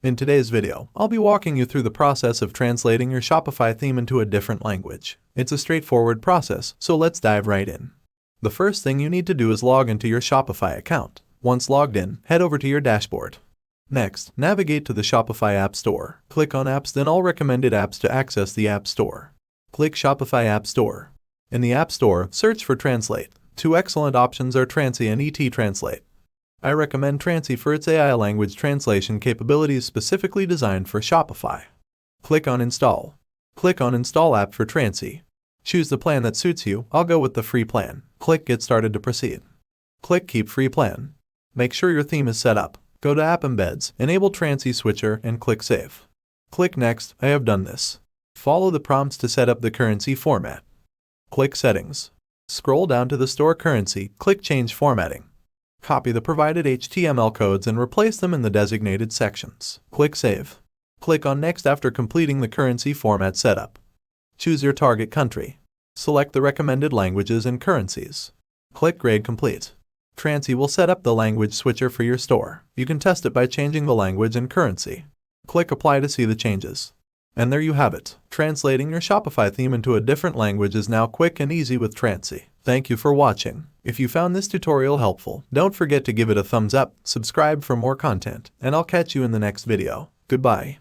In today's video, I'll be walking you through the process of translating your Shopify theme into a different language. It's a straightforward process, so let's dive right in. The first thing you need to do is log into your Shopify account. Once logged in, head over to your dashboard. Next, navigate to the Shopify App Store. Click on Apps, then All Recommended Apps to access the App Store. Click Shopify App Store. In the App Store, search for Translate. Two excellent options are Transcy and ET Translate. I recommend Transcy for its AI language translation capabilities specifically designed for Shopify. Click on Install. Click on Install App for Transcy. Choose the plan that suits you. I'll go with the free plan. Click Get Started to proceed. Click Keep Free Plan. Make sure your theme is set up. Go to App Embeds, enable Transcy Switcher, and click Save. Click Next. I have done this. Follow the prompts to set up the currency format. Click Settings. Scroll down to the Store Currency. Click Change Formatting. Copy the provided HTML codes and replace them in the designated sections. Click Save. Click on Next after completing the currency format setup. Choose your target country. Select the recommended languages and currencies. Click Grade Complete. Transcy will set up the language switcher for your store. You can test it by changing the language and currency. Click Apply to see the changes. And there you have it. Translating your Shopify theme into a different language is now quick and easy with Transcy. Thank you for watching. If you found this tutorial helpful, don't forget to give it a thumbs up, subscribe for more content, and I'll catch you in the next video. Goodbye.